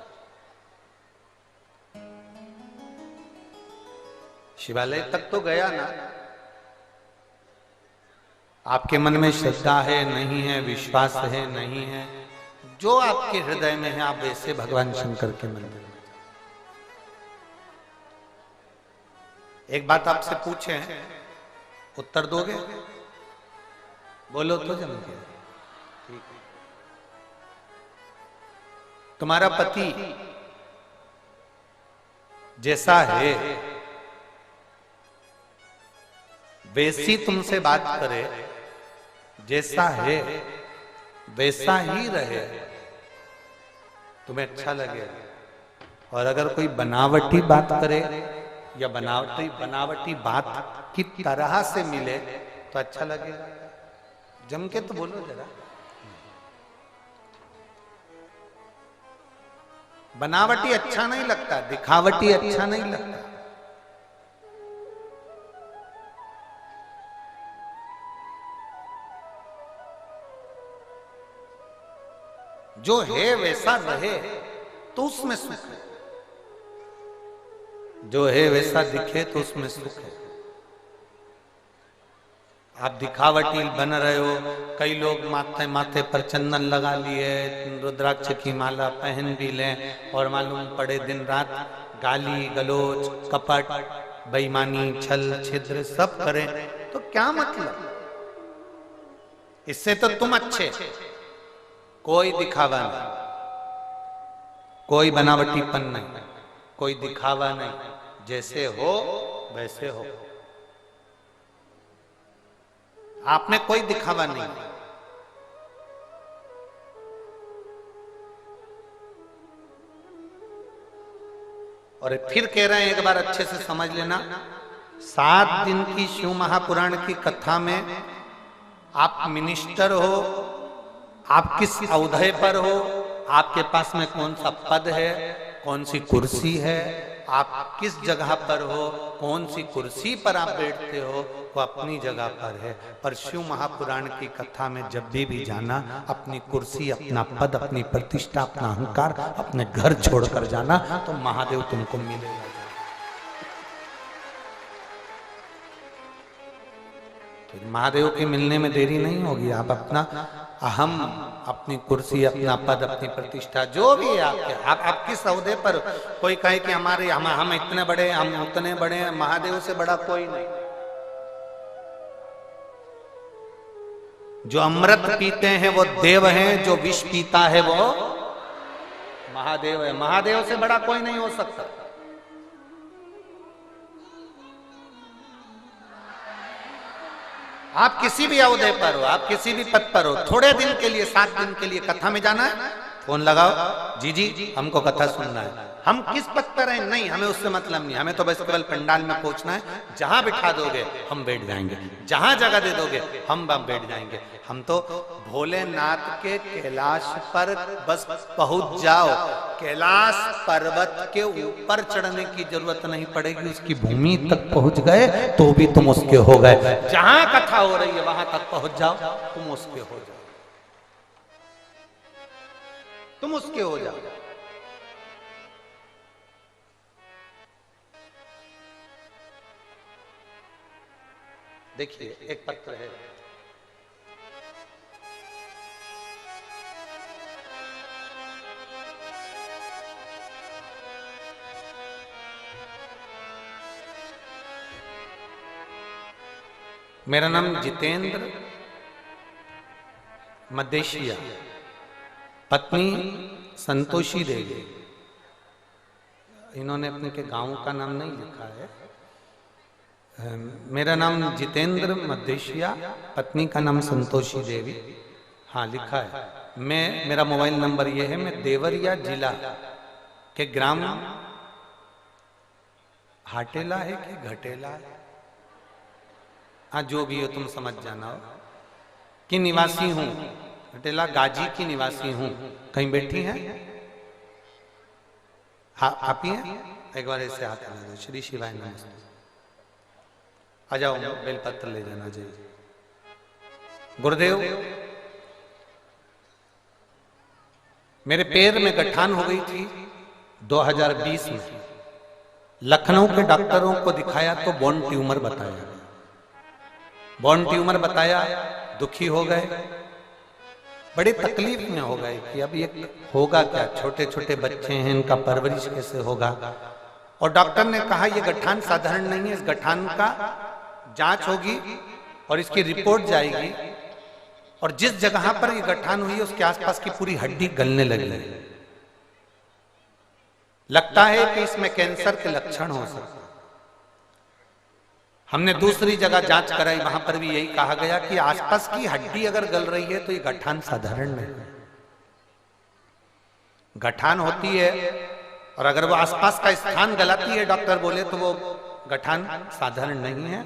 शिवालय तक तो गया ना। आपके मन में श्रद्धा है नहीं है, विश्वास है नहीं है, जो आपके हृदय में है आप वैसे भगवान शंकर के मंदिर में। एक बात आपसे पूछे, उत्तर दोगे? बोलो तो जम के। ठीक। तुम्हारा पति जैसा है वैसी तुमसे बात करे, जैसा है वैसा ही रहे, तुम्हें अच्छा लगे। और अगर कोई बनावटी बात करे या बनावटी बात की तरह से मिले तो अच्छा लगेगा। जम के तो बोलो जरा। बनावटी अच्छा नहीं लगता, दिखावटी अच्छा नहीं लगता। जो है वैसा रहे तो उसमें सुख है, जो है वैसा दिखे तो उसमें सुख है। आप दिखावटी बन रहे हो, कई लोग माथे पर चंदन लगा लिए, रुद्राक्ष की माला पहन भी लें और मालूम पड़े दिन रात गाली गलोच कपट बेईमानी छल छिद्र सब करें, तो क्या मतलब? इससे तो तुम अच्छे। कोई दिखावा नहीं, कोई बनावटीपन नहीं, कोई दिखावा नहीं, जैसे हो वैसे हो। आप में कोई दिखावा नहीं। और फिर कह रहे हैं, एक बार अच्छे से समझ लेना, 7 दिन की शिव महापुराण की कथा में आप मिनिस्टर हो, आप किस औहदे पर हो, आपके पास में कौन सा पद है, कौन सी कुर्सी है, आप किस जगह पर हो, कौन सी कुर्सी पर आप बैठते हो, वो अपनी जगह पर है। पर शिव महापुराण की कथा में जब भी जाना, अपनी कुर्सी, अपना पद, अपनी प्रतिष्ठा, अपना अहंकार, अपने घर छोड़कर जाना, तो महादेव तुमको मिलेगा। तो महादेव के मिलने में देरी नहीं होगी। आप अपना अहम, अपनी कुर्सी, अपना पद, अपनी प्रतिष्ठा, जो भी है आपके, आप किस औहदे पर। कोई कहे कि हम इतने बड़े, हम उतने बड़े हैं, महादेव से बड़ा कोई नहीं। जो अमृत पीते हैं वो देव हैं, जो विष पीता है वो महादेव है। महादेव से बड़ा कोई नहीं हो सकता। आप किसी भी औहदे पर हो, आप किसी भी पद पर हो, थोड़े दिन के लिए, 7 दिन के लिए कथा में जाना है, फोन लगाओ, जी हमको कथा सुनना है। हम किस पद पर हैं नहीं, हमें उससे मतलब नहीं। हमें तो बस केवल पंडाल में पहुंचना है। जहां बिठा दोगे हम बैठ जाएंगे, जहां जगह दे दोगे हम बैठ जाएंगे। हम तो भोलेनाथ के कैलाश पर बस पहुंच जाओ, कैलाश पर्वत के ऊपर चढ़ने की जरूरत नहीं पड़ेगी। उसकी भूमि तक पहुंच गए तो भी तुम उसके हो गए। जहां कथा हो रही है वहां तक पहुंच जाओ, तुम उसके हो जाओ, तुम उसके हो जाओ। देखिए, एक पत्र है, मेरा नाम जितेंद्र मदेशिया, पत्नी संतोषी देवी। इन्होंने अपने के गांव का नाम नहीं लिखा है। मेरा नाम जितेंद्र मदेशिया, पत्नी का नाम संतोषी देवी, हाँ लिखा है। मेरा मोबाइल नंबर ये है। मैं देवरिया जिला के ग्राम हाटेला है कि घटेला है, हाँ जो भी हो तुम समझ जाना हो, कि निवासी हूं। घटेला गाजी की निवासी हूं। कहीं बैठी हैं? हाँ आप ही हैं, एक बार ऐसे हाथ लगा दो। श्री शिवाय नमस्ते। आ जाओ, बेलपत्र ले जाना। जाइए। गुरुदेव, मेरे पैर में गठान हो गई थी 2020 में। लखनऊ के डॉक्टरों को दिखाया तो बोन ट्यूमर बताया। बोन ट्यूमर बताया, दुखी हो गए, बड़े तकलीफ में हो गए कि अब ये होगा क्या, छोटे छोटे बच्चे हैं, इनका परवरिश कैसे होगा। और डॉक्टर ने कहा ये गठान साधारण नहीं है, इस गठान का जांच होगी और इसकी रिपोर्ट जाएगी, और जिस जगह पर ये गठान हुई है उसके आसपास की पूरी हड्डी गलने लगी। लगता है कि इसमें कैंसर के लक्षण हो सकते। हमने दूसरी जगह जांच कराई, वहां पर भी यही कहा गया कि आसपास की हड्डी अगर गल रही है तो ये गठान साधारण नहीं है। गठान होती है और अगर वो आसपास का स्थान गलाती है, डॉक्टर बोले, तो वो गठान साधारण नहीं है,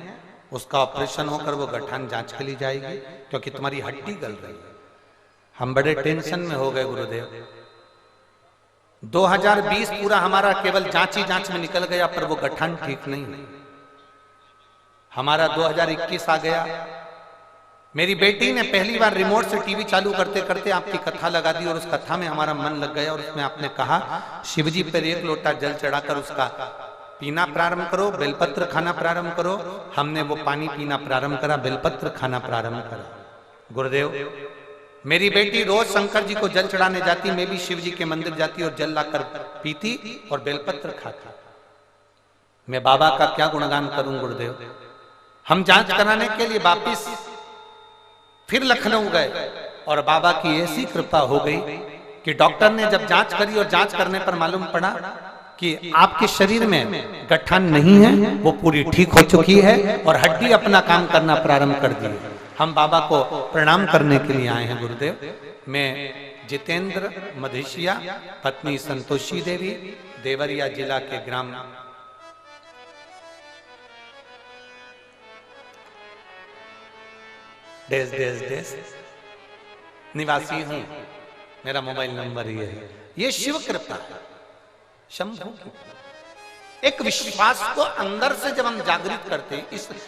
उसका ऑपरेशन होकर वो गठान जांच के लिए जाएगी, क्योंकि तुम्हारी हड्डी गल रही है। हम बड़े टेंशन में हो गए गुरुदेव। 2020 पूरा हमारा केवल जांच ही जांच में निकल गया, पर वो गठान ठीक नहीं है। हमारा 2021 आ गया। मेरी बेटी ने पहली बार रिमोट से टीवी चालू करते करते आपकी कथा लगा दी, और उस कथा में हमारा मन लग गया, और उसमें आपने कहा शिवजी पर 1 लोटा जल चढ़ाकर उसका पीना प्रारंभ करो, बेलपत्र खाना प्रारंभ करो। हमने वो पानी पीना प्रारंभ करा, बेलपत्र खाना प्रारंभ करा। गुरुदेव, मेरी बेटी रोज शंकर जी को जल चढ़ाने जाती, मैं भी शिव जी के मंदिर जाती और जल लाकर पीती और बेलपत्र खाती। मैं बाबा का क्या गुणगान करूं गुरुदेव। हम जांच कराने के लिए वापिस फिर लखनऊ गए, और बाबा की ऐसी कृपा हो गई कि डॉक्टर ने जब जांच करी, और जांच करने पर मालूम पड़ा कि आपके शरीर में गठान नहीं है, वो पूरी ठीक हो चुकी है और हड्डी अपना काम करना प्रारंभ कर दी। हम बाबा को प्रणाम करने के लिए आए हैं गुरुदेव। मैं जितेंद्र मधेशिया, पत्नी संतोषी देवी, देवरिया जिला के ग्राम डेस डेस डेस निवासी हूं। मेरा मोबाइल नंबर ये है। ये शिव कृपा है, शंभु की। एक विश्वास को अंदर से जब हम जागृत करते हैं,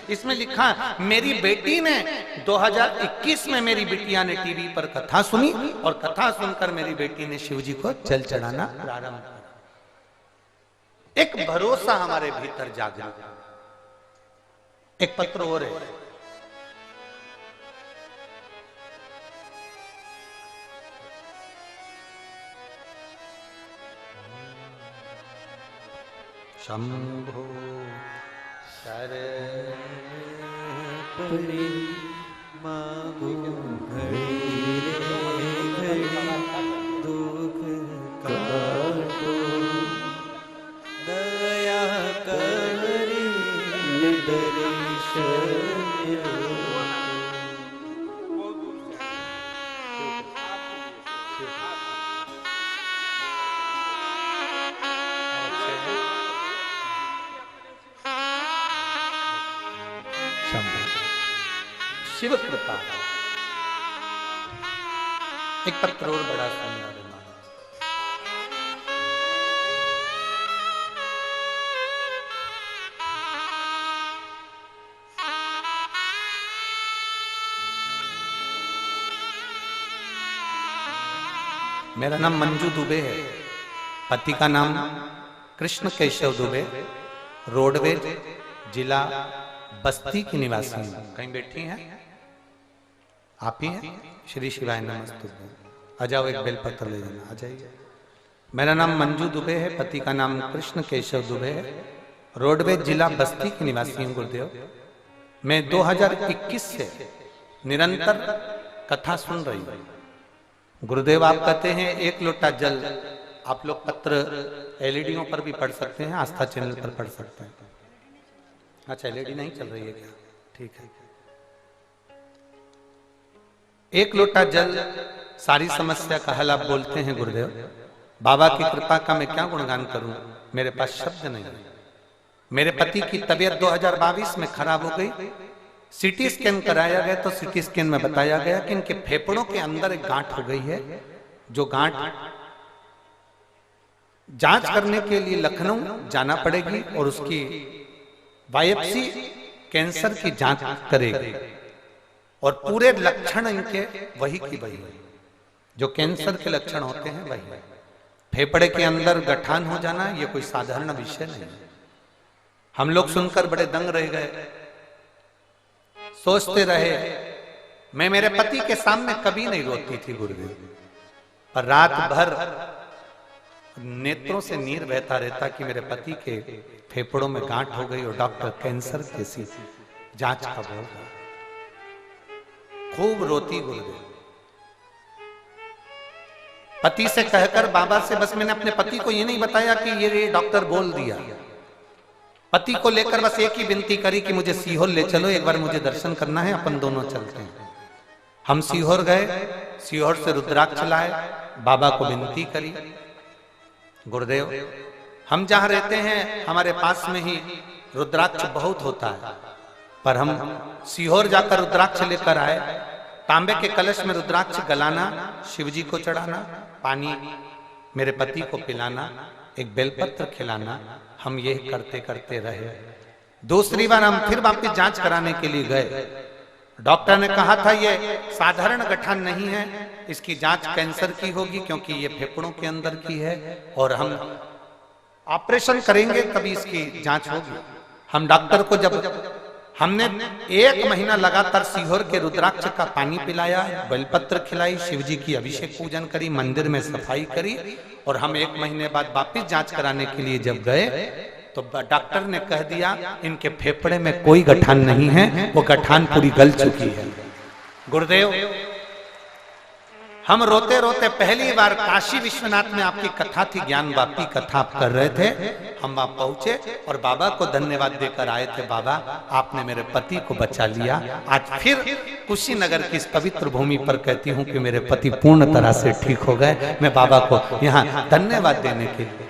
इसमें लिखा, मेरी बेटी ने 2021 में मेरी बिटिया ने टीवी पर कथा सुनी, और कथा सुनकर मेरी बेटी ने शिव जी को जल चढ़ाना प्रारंभ किया। एक भरोसा हमारे भीतर जागृत। एक पत्र और है, शंभो शरण मांगो घड़ी दुख काटो, दया करी दर्शन शिव कृपा। एक पत्र और बड़ा सुंदर है। मेरा नाम मंजू दुबे है, पति का नाम कृष्ण केशव दुबे, रोडवेज जिला बस्ती की निवासी। कहीं बैठी हैं आप ही हैं? श्री शिवाय नमस्ते। आ जाओ, एक बेलपत्र ले जाना। आ जाइए। मेरा नाम मंजू दुबे है, पति का नाम कृष्ण केशव दुबे है, रोडवेज जिला बस्ती की निवासी हूँ गुरुदेव। मैं 2021 से निरंतर कथा सुन रही हूँ गुरुदेव। आप कहते हैं 1 लोटा जल। आप लोग पत्र एलईडीओं पर भी पढ़ सकते हैं, आस्था चैनल पर पढ़ सकते हैं। अच्छा, एलईडी नहीं चल रही है क्या? ठीक है। 1 लोटा जल सारी समस्या का हल आप बोलते हैं गुरुदेव। बाबा की कृपा का मैं क्या गुणगान करूं, मेरे पास शब्द नहीं है। मेरे पति की तबीयत 2022 में खराब हो गई। सीटी स्कैन कराया गया तो सीटी स्कैन में बताया गया कि इनके फेफड़ों के अंदर एक गांठ हो गई है, जो गांठ जांच करने के लिए लखनऊ जाना पड़ेगी और उसकी बायोप्सी कैंसर की जांच करेगी और पूरे लक्षण इनके वही की वही है, जो कैंसर के लक्षण होते हैं वही है। फेफड़े के अंदर गठान हो जाना ये कोई साधारण विषय नहीं है। हम लोग सुनकर बड़े दंग रह गए, सोचते रहे। मैं मेरे पति के सामने कभी नहीं रोती थी गुरुदेव, पर रात भर नेत्रों से नीर बहता रहता कि मेरे पति के फेफड़ों में गांठ हो गई और डॉक्टर कैंसर कैसी जांच का बोल रहा। खूब रोती गुरुदेव। पति से कहकर बाबा से बस मैंने अपने पति को ये नहीं बताया कि ये डॉक्टर बोल दिया। पति को लेकर बस एक ही विनती करी कि मुझे सीहोर ले चलो, एक बार मुझे दर्शन करना है, अपन दोनों चलते हैं। हम सीहोर गए, सीहोर से रुद्राक्ष लाए, बाबा को विनती करी, गुरुदेव हम जहां रहते हैं हमारे पास में ही रुद्राक्ष बहुत होता है, पर हम सीहोर जाकर रुद्राक्ष लेकर आए। तांबे के कलश में रुद्राक्ष गलाना, शिवजी को चढ़ाना, पानी मेरे पति को पिलाना, एक बेलपत्र खिलाना, हम ये करते करते रहे। दूसरी बार हम फिर वापस जांच कराने के लिए गए। डॉक्टर ने कहा था ये साधारण गठान नहीं है, इसकी जांच कैंसर की होगी क्योंकि ये फेफड़ों के अंदर की है और हम ऑपरेशन करेंगे तभी इसकी जांच होगी। हम डॉक्टर को जब हमने 1 महीना लगातार सीहोर के रुद्राक्ष का पानी पिलाया, बेलपत्र खिलाई, शिवजी की अभिषेक पूजन करी, मंदिर में सफाई करी और हम 1 महीने बाद वापिस जांच कराने के लिए जब गए तो डॉक्टर ने कह दिया इनके फेफड़े में कोई गठान नहीं है, वो गठान पूरी गल चुकी है। गुरुदेव हम रोते रोते पहली बार काशी विश्वनाथ में आपकी कथा थी, ज्ञान वापी कथा आप कर रहे थे, हम वहां पहुंचे और बाबा को धन्यवाद देकर आए थे। बाबा आपने मेरे पति को बचा लिया। आज फिर कुशीनगर की इस पवित्र भूमि पर कहती हूं कि मेरे पति पूर्ण तरह से ठीक हो गए। मैं बाबा को यहाँ धन्यवाद देने के लिए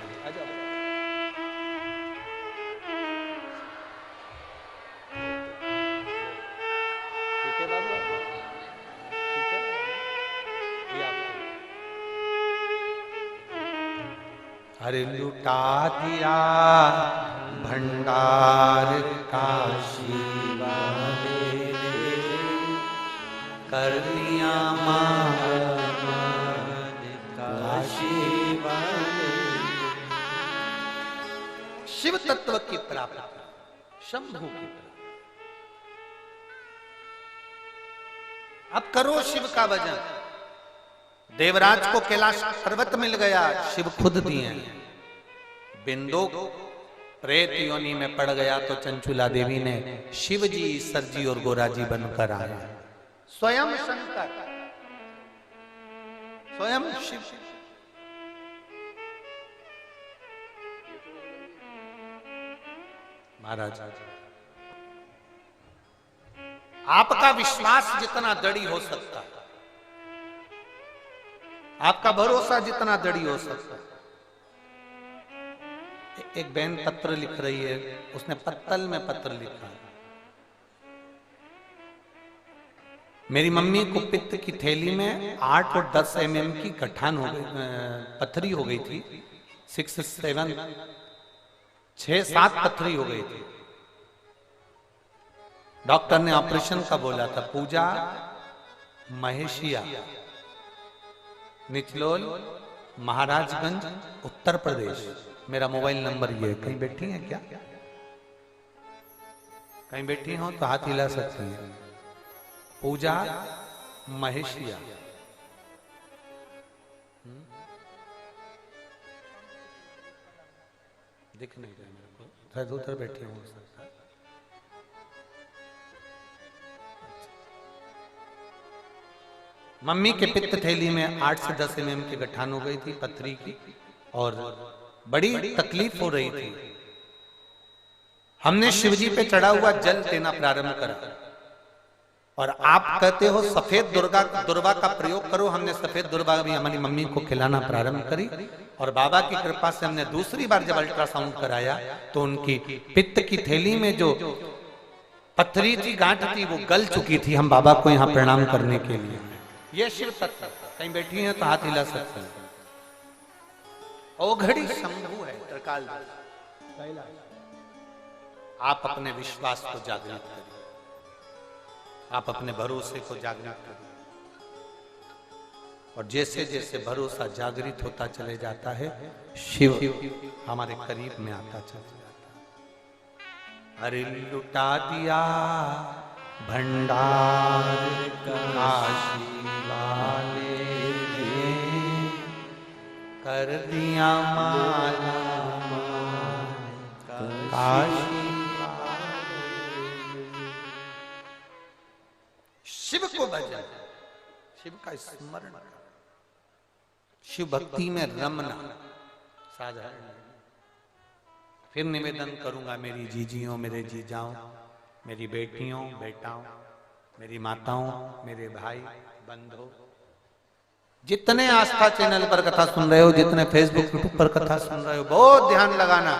अरे लुटा दिया भंडार काशी वाले ने, कर दिया मान काशी वाले। शिव तत्व की प्राप्ति, शंभु की प्राप्ति। अब करो शिव का भजन। देवराज को कैलाश पर्वत मिल गया, शिव खुद दिए। बिंदु प्रेत योनि में पड़ गया तो चंचुला देवी ने शिव जी, ईश्वर जी और गोरा जी बनकर आए। स्वयं शंकर, स्वयं शिव। महाराज आपका विश्वास जितना दृढ़ हो सकता है, आपका भरोसा जितना दृढ़ हो सकता है। एक बहन पत्र लिख रही है, उसने पत्तल में पत्र लिखा है। मेरी मम्मी को पित्त की थैली में 8 और 10 mm की गठान हो गई, पथरी हो गई थी। 6, 7, 6-7 पथरी हो गई थी। डॉक्टर ने ऑपरेशन का बोला था। पूजा महेशिया, निचलोल, महाराजगंज, उत्तर प्रदेश। मेरा मोबाइल नंबर ये है। कहीं बैठी हैं क्या? कहीं बैठी हो तो हाथ हिला सकती हैं। पूजा महेशिया। दिख नहीं रहा मेरे को, शायद उधर बैठी हो सकता है। मम्मी के पित्त थैली में 8 से 10 mm की गठान हो गई थी, पथरी की, और बड़ी तकलीफ हो रही थी। हमने शिवजी पे चढ़ा हुआ जल देना प्रारंभ करा और आप कहते हो सफेद दुर्वा का प्रयोग करो। हमने सफेद दुर्वा भी हमारी मम्मी को खिलाना प्रारंभ करी और बाबा की कृपा से हमने दूसरी बार जब अल्ट्रासाउंड कराया तो उनकी पित्त की थैली में जो पथरी थी, गांठ थी, वो गल चुकी थी। हम बाबा को यहाँ प्रणाम करने के लिए। ये शिव तत्व। कहीं बैठी हैं तो हाथ हिला सकते हैं। औघड़ी शंभु है त्रिकाल। आप अपने विश्वास को जागृत करिए, आप अपने भरोसे को जागृत करिए, और जैसे जैसे भरोसा जागृत होता चले जाता है, शिव हमारे करीब में आता चला जाता है। अरे लुटा दिया भंडार काशी वाले ने, कर दिया माला काशी। शिव को भजन, शिव का स्मरण, शिव भक्ति में रमना साधारण नहीं। फिर निवेदन करूंगा मेरी जीजियों, मेरे जीजाओं, मेरी बेटियों बेटाओं, मेरी माताओं, मेरे भाई बंधुओं, जितने आस्था चैनल पर कथा सुन रहे हो, जितने फेसबुक यूट्यूब पर कथा सुन रहे हो, बहुत ध्यान लगाना।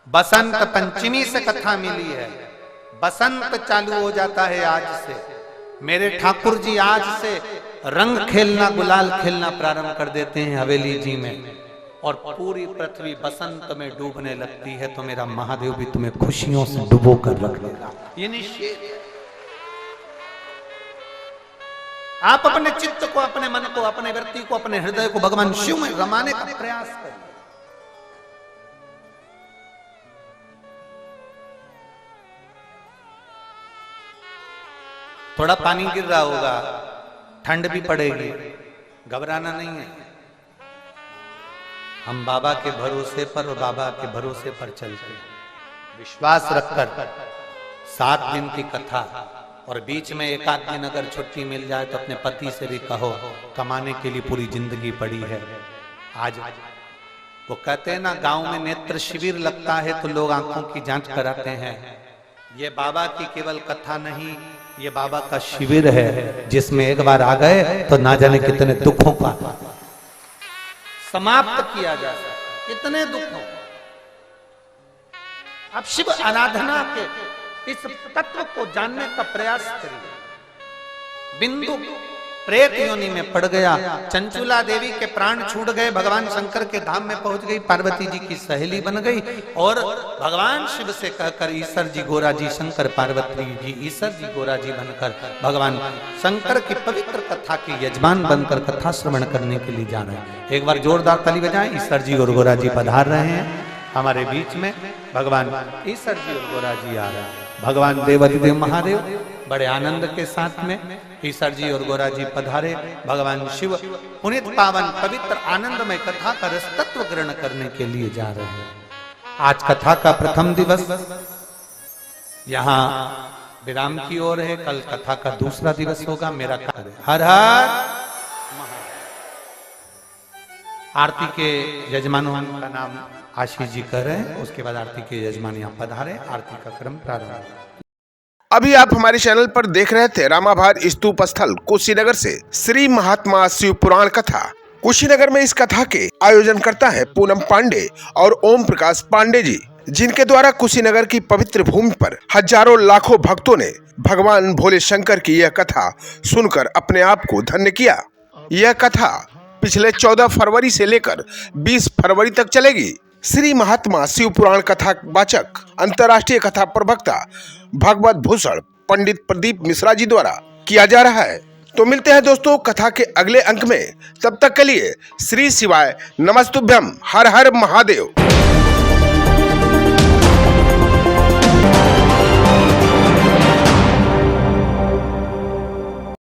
बसंत पंचमी से कथा मिली है, बसंत चालू हो जाता है आज से। मेरे ठाकुर जी आज से रंग खेलना, गुलाल खेलना प्रारंभ कर देते हैं हवेली जी में, और पूरी पृथ्वी बसंत में डूबने लगती है। तो मेरा महादेव भी तुम्हें खुशियों से डुबो कर रख देगा, ये निश्चित है। आप अपने चित्त को, अपने मन को, अपने व्यक्ति को, अपने हृदय को भगवान शिव में रमाने का प्रयास करिए। थोड़ा पानी गिर रहा होगा, ठंड भी पड़ेगी, घबराना नहीं है। हम बाबा के भरोसे पर और बाबा के भरोसे पर चलते हैं, विश्वास रखकर 7 दिन की कथा, और बीच में एक आध दिन अगर छुट्टी मिल जाए तो अपने पति से भी कहो, कमाने के लिए पूरी जिंदगी पड़ी है। आज वो कहते हैं ना, गांव में नेत्र शिविर लगता है तो लोग आंखों की जांच कराते हैं। ये बाबा की केवल कथा नहीं, ये बाबा का शिविर है, जिसमें एक बार आ गए तो ना जाने कितने दुखों का समाप्त किया जा सकता, कितने दुखों। अब शिव आराधना के इस तत्व को जानने का प्रयास करिए। बिंदु प्रेत योनि में पड़ गया, चंचुला देवी के प्राण छूट गए, भगवान शंकर के धाम में पहुंच गई, पार्वती जी की सहेली बन गई, और भगवान शिव से कहकर ईश्वर जी गोरा जी, शंकर पार्वती जी ईश्वर जी गोरा जी बनकर भगवान शंकर की पवित्र कथा के यजमान बनकर कथा श्रवण करने के लिए जा रहे हैं। एक बार जोरदार ताली बजाएं। ईश्वर जी और गोरा जी पधार रहे हैं हमारे बीच में, भगवान ईश्वर जी और गोरा जी आ रहे हैं। भगवान देवाधिदेव महादेव बड़े आनंद के साथ में ईश्वर जी और गोरा जी पधारे। भगवान शिव पुनित पावन पवित्र आनंदमय कथा का रस तत्व ग्रहण करने के लिए जा रहे हैं। आज कथा का प्रथम दिवस यहाँ विराम की ओर है, कल कथा का दूसरा दिवस होगा। मेरा कार्य हर हर महादेव। आरती के यजमानों का नाम आशीष जी कर रहे हैं, उसके बाद आरती के यजमान यहाँ पधारे, आरती का क्रम प्रारंभ। अभी आप हमारे चैनल पर देख रहे थे रामाभार स्तूप स्थल कुशीनगर से श्री महात्मा शिव पुराण कथा। कुशीनगर में इस कथा के आयोजन करता है पूनम पांडे और ओम प्रकाश पांडे जी, जिनके द्वारा कुशीनगर की पवित्र भूमि पर हजारों लाखों भक्तों ने भगवान भोले शंकर की यह कथा सुनकर अपने आप को धन्य किया। यह कथा पिछले 14 फरवरी से लेकर 20 फरवरी तक चलेगी। श्री महात्मा शिव पुराण कथा वाचक अंतर्राष्ट्रीय कथा प्रवक्ता भगवत भूषण पंडित प्रदीप मिश्रा जी द्वारा किया जा रहा है। तो मिलते हैं दोस्तों कथा के अगले अंक में, तब तक के लिए श्री शिवाय नमस्तुभ्यम, हर हर महादेव।